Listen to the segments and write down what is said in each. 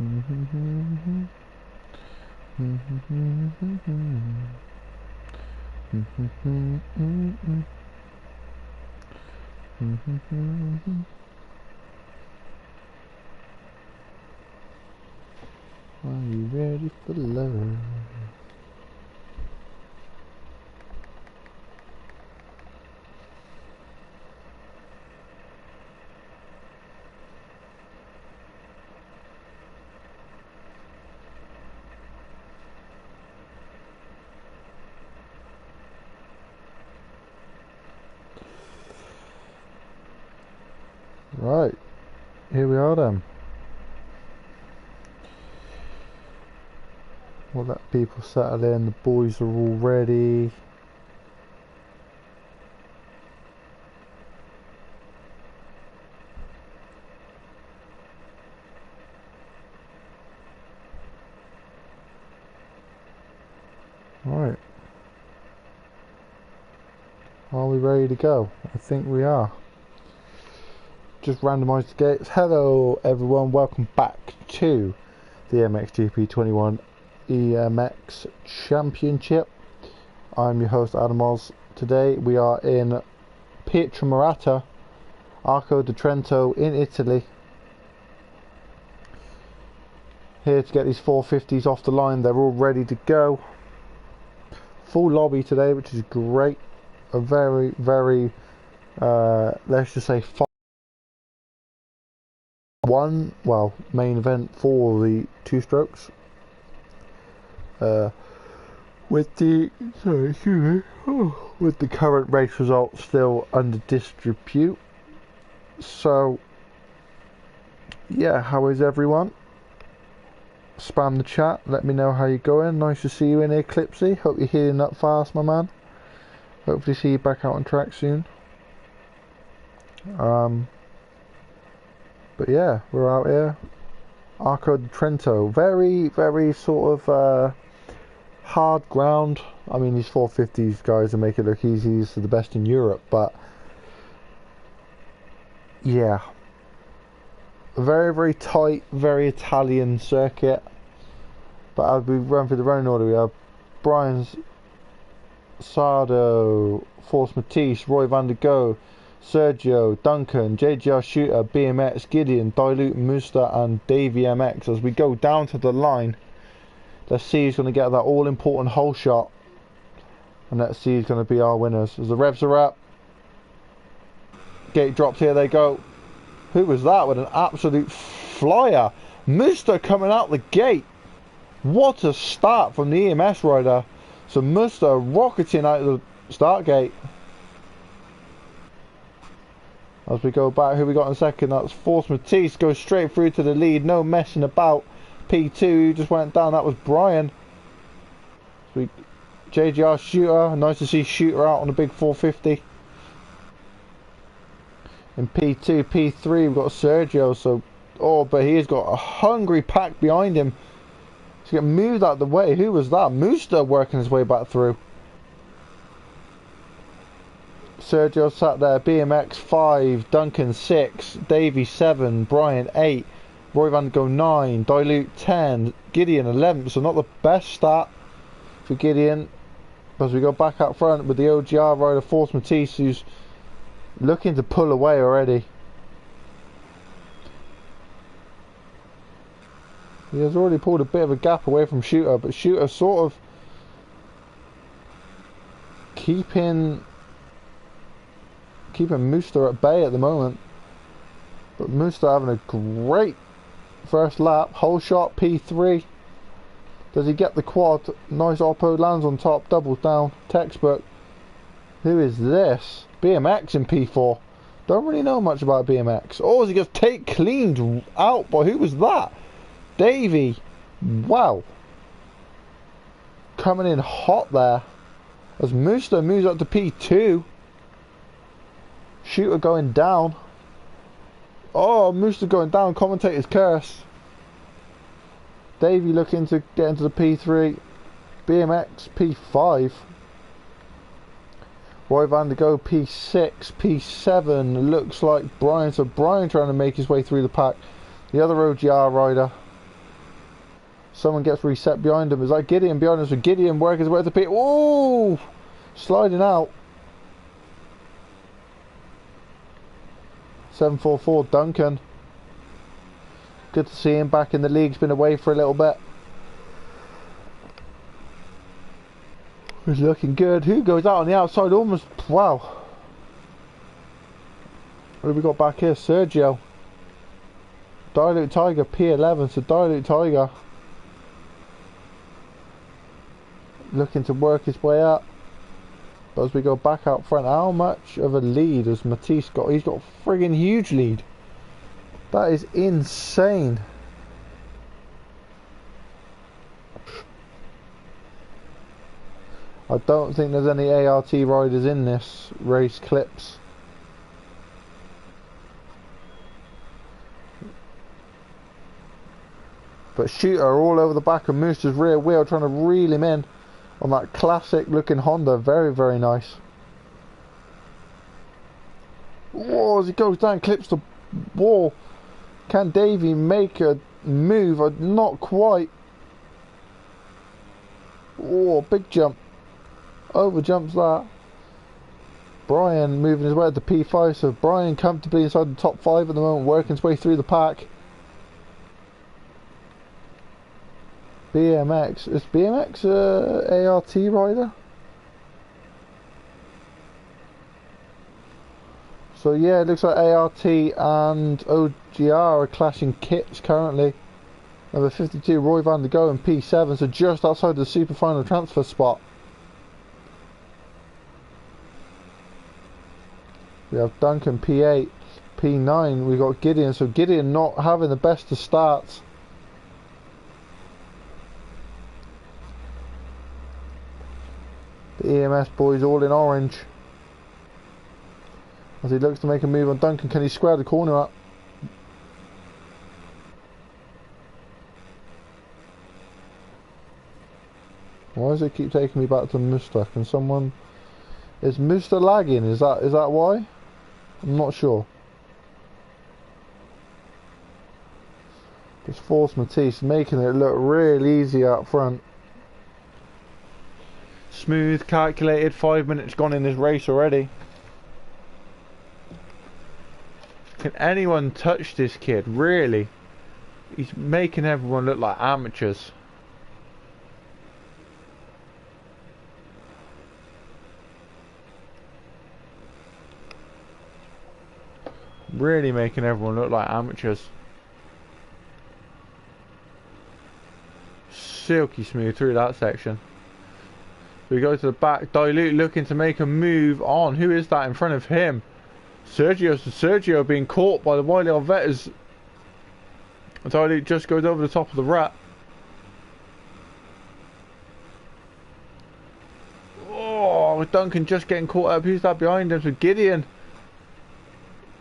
Are you ready for love? Right, here we are then. We'll let people settle in, the boys are all ready. Right. Are we ready to go? I think we are. Just randomised the gates. Hello everyone, welcome back to the MXGP21 EMX Championship. I'm your host Adam Oz. Today we are in Pietramarata, Arco di Trento in Italy. Here to get these 450s off the line. They're all ready to go. Full lobby today, which is great. A very, let's just say main event for the two strokes. With the current race results still under dispute. So yeah, how is everyone? Spam the chat, let me know how you're going. Nice to see you in here, Clipsy. Hope you're healing up fast, my man. Hopefully see you back out on track soon. But yeah, we're out here. Arco di Trento. Very sort of hard ground. I mean, these 450s guys will make it look easy. These are the best in Europe, but yeah. Very tight, very Italian circuit. But as we run through the running order, we have Brian Sardo, Force Matisse, Roy van der Go, Sergio, Duncan, JGR Shooter, BMX, Gideon, Dilute, Musta and Davey MX. As we go down to the line, let's see who's going to get that all important hole shot, and let's see who's going to be our winners. As the revs are up, gate drops, here they go. Who was that with an absolute flyer? Musta coming out the gate. What a start from the EMS rider. So Musta rocketing out of the start gate. As we go back, who we got in second? That's Force Matisse, goes straight through to the lead, no messing about. P2 just went down, that was Brian. JGR Shooter, nice to see Shooter out on a big 450. In P2, P3 we've got Sergio, so but he's got a hungry pack behind him. He's getting moved out of the way. Who was that? Musta working his way back through. Sergio sat there. BMX 5, Duncan 6, Davey 7, Brian 8, Roy van der Go 9, Dilute 10, Gideon 11. So not the best start for Gideon. As we go back up front with the OGR rider Force Matisse, who's looking to pull away already. He has already pulled a bit of a gap away from Shooter, but Shooter sort of keeping Musta at bay at the moment. But Musta having a great first lap. Whole shot, P3. Does he get the quad? Nice oppo, lands on top, doubles down. Textbook. Who is this? BMX in P4. Don't really know much about BMX. Oh, he gets cleaned out, but who was that? Davey. Wow. Coming in hot there. As Musta moves up to P2. Shooter going down. Oh, Musta going down. Commentator's curse. Davey looking to get into the P3. BMX P5. Roy van der Go P6, P7. Looks like Brian. So Brian trying to make his way through the pack. The other OGR rider Someone gets reset behind him. Is that Gideon behind us? So Gideon working his way to the pit. Ooh! Sliding out. 744 Duncan. Good to see him back in the league. He's been away for a little bit. He's looking good. Who goes out on the outside? Almost. Wow. What have we got back here? Sergio. Dilute Tiger P11. So Dilute Tiger looking to work his way up. But as we go back out front, how much of a lead has Matisse got? He's got a friggin' huge lead. That is insane. I don't think there's any ART riders in this race clips. But Shooter all over the back of Mooster's rear wheel, trying to reel him in on that classic looking Honda. Very, very nice. Whoa, as he goes down, clips the wall. Can Davey make a move? Not quite. Oh, big jump. Over jumps that. Brian moving his way to P5, so Brian comfortably inside the top 5 at the moment, working his way through the pack. BMX. Is BMX ART rider? So yeah, it looks like ART and OGR are clashing kits currently. Number 52, Roy van der Go in P7, so just outside the super final transfer spot. We have Duncan P8, P9, we got Gideon, so Gideon not having the best of starts. The EMS boys all in orange. As he looks to make a move on Duncan, can he square the corner up? Why does it keep taking me back to Muster? Can someone... Is Muster lagging? Is that why? I'm not sure. Just Force Matisse making it look real easy up front. Smooth, calculated, 5 minutes gone in this race already. Can anyone touch this kid? Really? He's making everyone look like amateurs. Really making everyone look like amateurs. Silky smooth through that section. So we go to the back. Dilute looking to make a move on. Who is that in front of him? Sergio being caught by the Wiley Helvetas. Dilute just goes over the top of the wrap. Oh, Duncan just getting caught up. Who's that behind him? So Gideon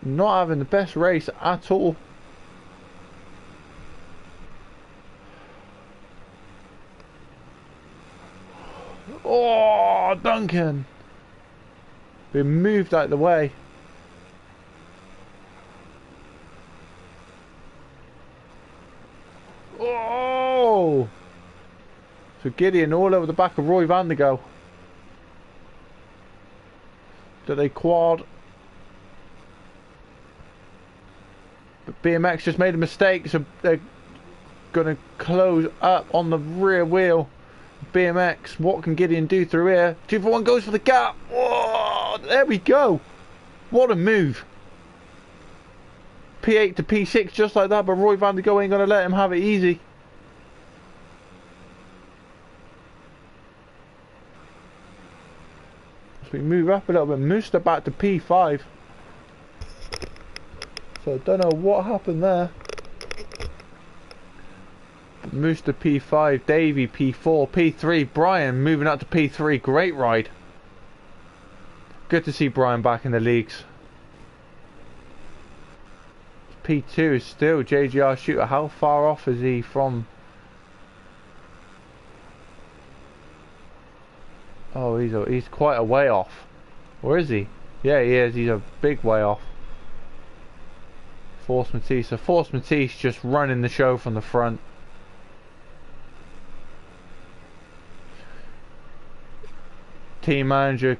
not having the best race at all. Oh, Duncan been moved out of the way. Oh, so Gideon all over the back of Roy van der Go. Do they quad? But BMX just made a mistake, so they're going to close up on the rear wheel. BMX, what can Gideon do through here? 2 for 1 goes for the gap. Whoa, there we go. What a move. P8 to P6 just like that, but Roy van der Go ain't going to let him have it easy. So we move up a little bit. Muster back to P5. So I don't know what happened there. Muster P5, Davey P4, P3, Brian moving up to P3. Great ride. Good to see Brian back in the leagues. P2 is still JGR Shooter. How far off is he from? Oh, he's quite a way off. Or is he? Yeah, he is. He's a big way off. Force Matisse. So Force Matisse just running the show from the front. team manager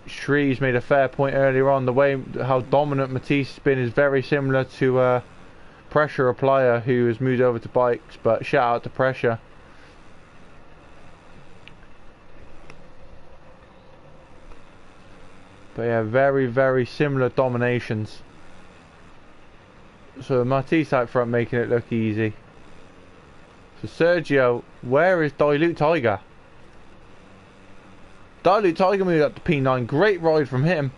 Shreves made a fair point earlier on. The way how dominant Matisse has been is very similar to Pressure Applier, who has moved over to bikes, but shout out to Pressure. But yeah, very, very similar dominations. So Matisse out front making it look easy. So Sergio, where is Dilute Tiger? Dilute Tiger moved up to P9. Great ride from him.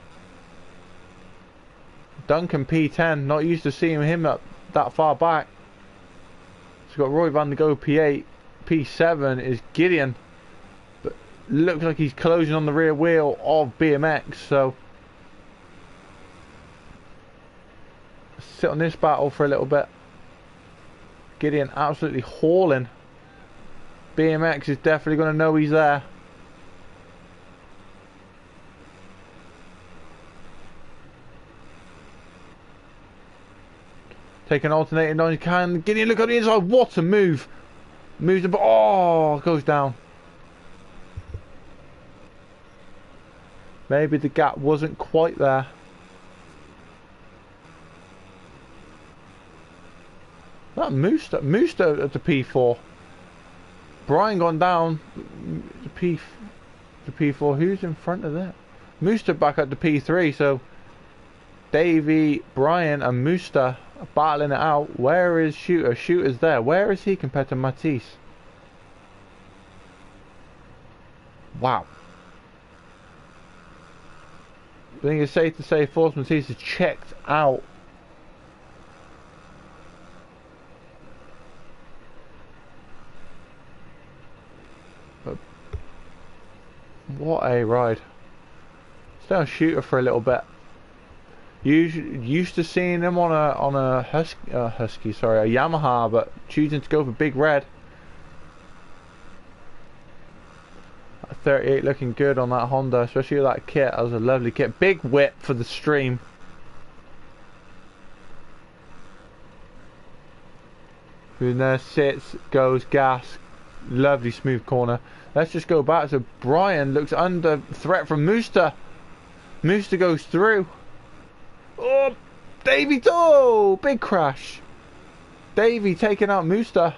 Duncan P10. Not used to seeing him up that far back. So got Roy van der Go P8. P7 is Gideon. But looks like he's closing on the rear wheel of BMX. So sit on this battle for a little bit. Gideon absolutely hauling. BMX is definitely going to know he's there. Take an alternating 9 can. Gideon, look on the inside. What a move. Moves the... Oh, goes down. Maybe the gap wasn't quite there. That Mooster at the P4. Brian gone down. The P4. Who's in front of that? Mooster back at the P3. So Davey, Brian, and Mooster are battling it out. Where is Shooter? Shooter's there. Where is he compared to Matisse? Wow. I think it's safe to say Force Matisse is checked out. But what a ride. Stay on Shooter for a little bit. Used to seeing him on a Yamaha, but choosing to go for Big Red. 38 looking good on that Honda, especially with that kit. That was a lovely kit. Big whip for the stream. Who there sits, goes gas. Lovely smooth corner. Let's just go back. So Brian looks under threat from Mooster. Mooster goes through. Oh, Davey! Oh, big crash. Davey taking out Mooster.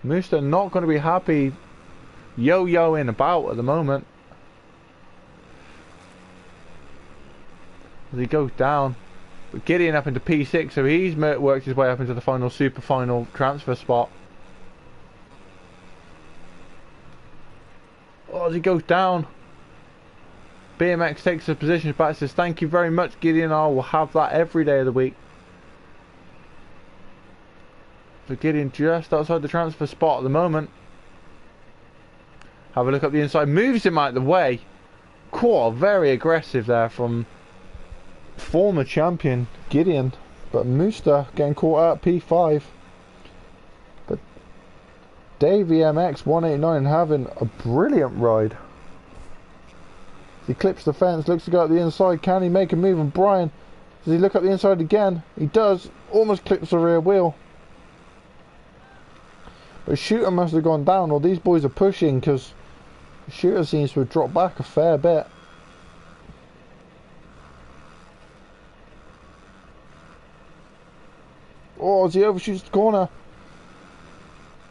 Mooster not going to be happy. Yo-yoing about at the moment. As he goes down. But Gideon up into P6, so he's worked his way up into the final super final transfer spot. Oh, as he goes down. BMX takes the position back, says thank you very much Gideon, I will have that every day of the week. So Gideon just outside the transfer spot at the moment. Have a look up the inside, moves him out of the way. Cool, very aggressive there from former champion Gideon. But Mooster getting caught out P5. But Davey MX 189 having a brilliant ride. He clips the fence, looks to go up the inside. Can he make a move on Brian? Does he look up the inside again? He does. Almost clips the rear wheel. But Shooter must have gone down, or these boys are pushing, because Shooter seems to have dropped back a fair bit. Oh, as he overshoots the corner.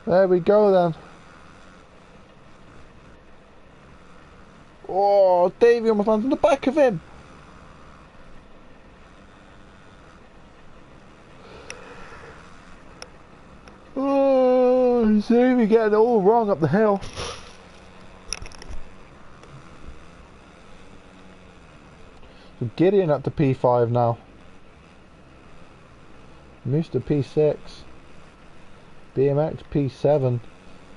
There we go then. Oh, Davey almost lands on the back of him. Oh, Davey getting it all wrong up the hill. So Gideon up to P5 now. Mooster P6. BMX P7.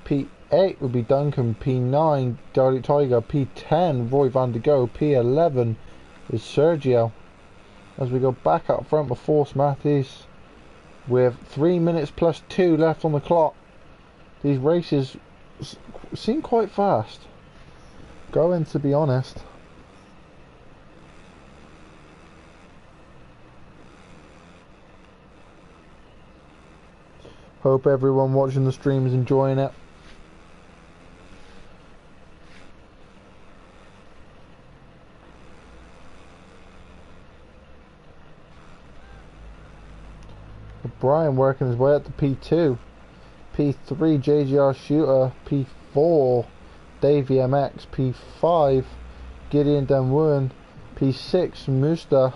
P8 would be Duncan. P9 Dilute Tiger. P10 Roy van der Go. P11 is Sergio. As we go back up front with Force Matisse with 3 minutes plus 2 left on the clock. These races seem quite fast going, to be honest. Hope everyone watching the stream is enjoying it. Brian working his way up to P2. P3 JGR Shooter. P4 Davey MX. P5 Gideon Dunwoon. P6 Musta.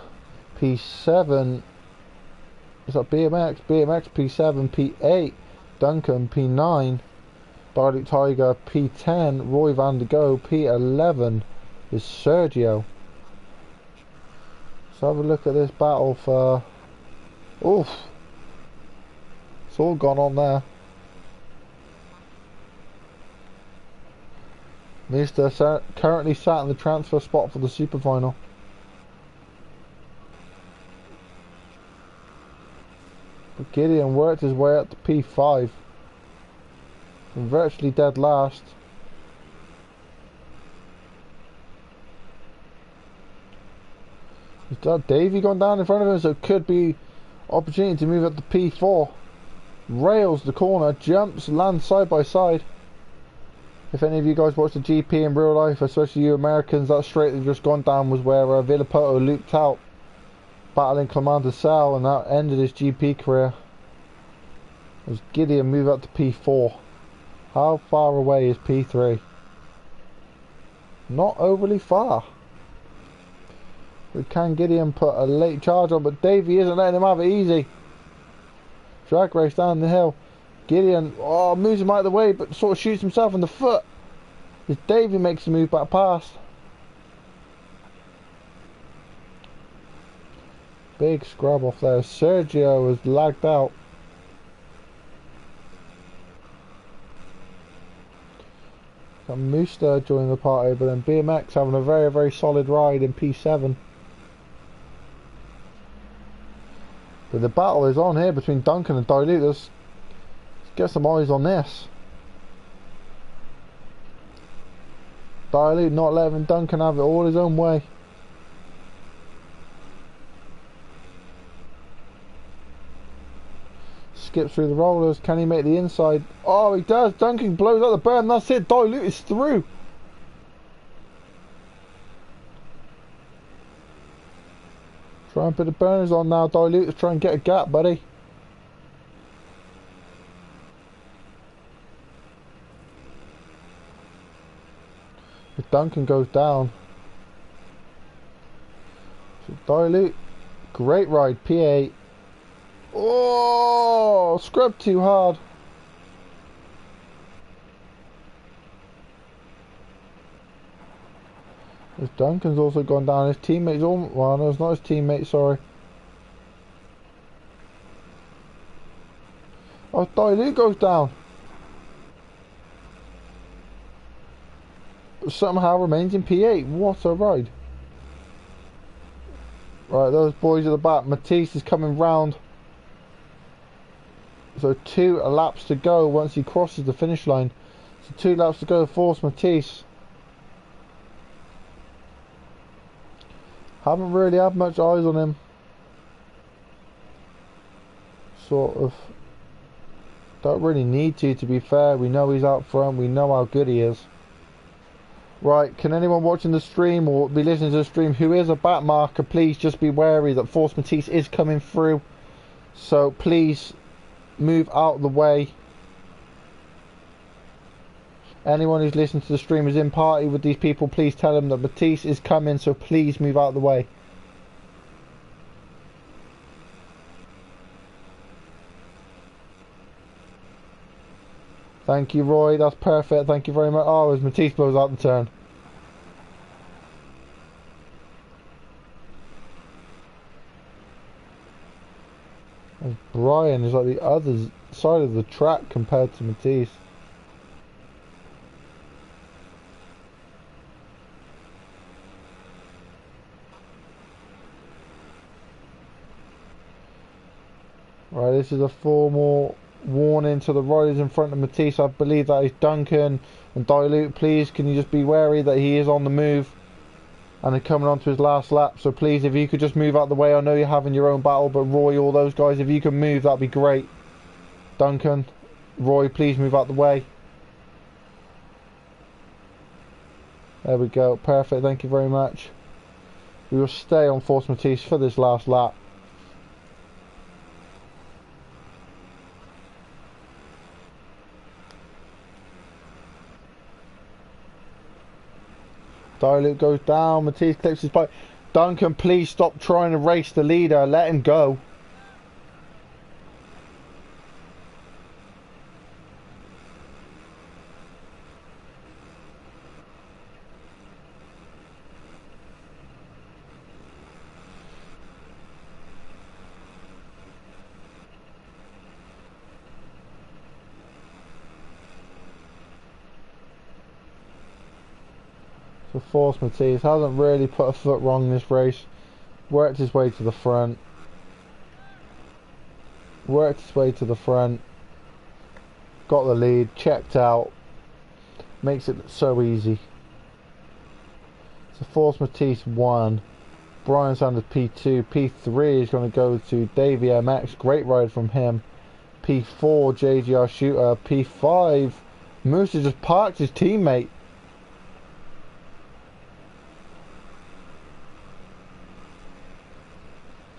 P7 is that BMX? BMX P7. P8 Duncan. P9 Darlik Tiger. P10 Roy Van Der Go. P11 is Sergio. Let's have a look at this battle for... Oof. It's all gone on there. Mr. currently sat in the transfer spot for the super final. But Gideon worked his way up to P5. And virtually dead last. Is that Davey gone down in front of him? So it could be opportunity to move up to P4. Rails the corner, jumps, lands side by side. If any of you guys watch the GP in real life, especially you Americans, that straight they've just gone down was where Villapoto looped out, battling Clement de Sal, and that ended his GP career. As Gideon move up to P4. How far away is P3? Not overly far. But can Gideon put a late charge on? But Davey isn't letting him have it easy. Drag race down the hill. Gideon moves him out of the way, but sort of shoots himself in the foot as Davey makes the move back past. Big scrub off there. Sergio has lagged out. Got Musta joining the party, but then BMX having a very, very solid ride in P7. But the battle is on here between Duncan and Dilute. Let's get some eyes on this. Dilute not letting Duncan have it all his own way. Skips through the rollers. Can he make the inside? Oh, he does. Duncan blows out the berm. That's it. Dilute is through. Try and put the burners on now. Dilute to try and get a gap, buddy. If Duncan goes down. So Dilute. Great ride. P8. Oh, scrub too hard. As Duncan's also gone down. His teammate's all... Well, no, it's not his teammate, sorry. Oh, Dilute goes down. But somehow remains in P8. What a ride. Right, those boys at the back. Matisse is coming round. So 2 laps to go once he crosses the finish line. So 2 laps to go. Force Matisse. Haven't really had much eyes on him. Sort of. Don't really need to be fair. We know he's out front. We know how good he is. Right, can anyone watching the stream or be listening to the stream who is a back marker, please just be wary that Force Matisse is coming through. So please move out of the way. Anyone who's listening to the stream is in party with these people, please tell them that Matisse is coming, so please move out of the way. Thank you, Roy. That's perfect. Thank you very much. Oh, as Matisse blows out the turn. As Brian is like the other side of the track compared to Matisse. Right, this is a formal warning to the riders in front of Matisse. I believe that is Duncan and Dilute. Please, can you just be wary that he is on the move and they're coming on to his last lap. So please, if you could just move out the way. I know you're having your own battle, but Roy, all those guys, if you can move, that'd be great. Duncan, Roy, please move out the way. There we go. Perfect. Thank you very much. We will stay on Force Matisse for this last lap. Dilute goes down. Matisse clips his bike. Duncan, please stop trying to race the leader. Let him go. So Force Matisse hasn't really put a foot wrong in this race. Worked his way to the front. Worked his way to the front. Got the lead. Checked out. Makes it so easy. So Force Matisse 1. Brian Sanders P2. P3 is going to go to Davey MX. Great ride from him. P4 JGR Shooter. P5 Moose has just parked his teammate.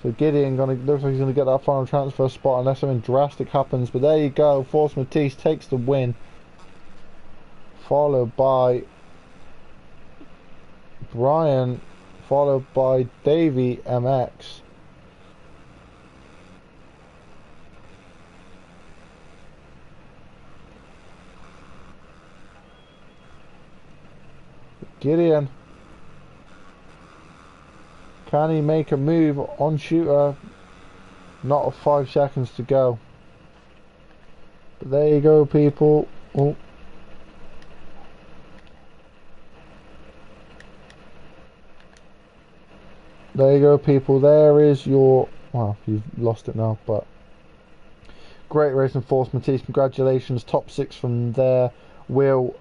So Gideon looks like he's gonna get that final transfer spot unless something drastic happens. But there you go, Force Matisse takes the win. Followed by Brian, followed by Davey MX. Gideon. Can he make a move on Shooter? Not 5 seconds to go. But there you go, people. Oh. There you go, people. There is your... Well, you've lost it now, but... Great racing, Force Matisse. Congratulations. Top 6 from there will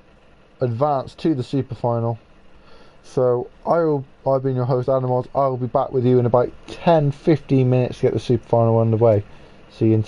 advance to the super final. So I've been your host, Animals. I will be back with you in about 10-15 minutes to get the super final underway. See you in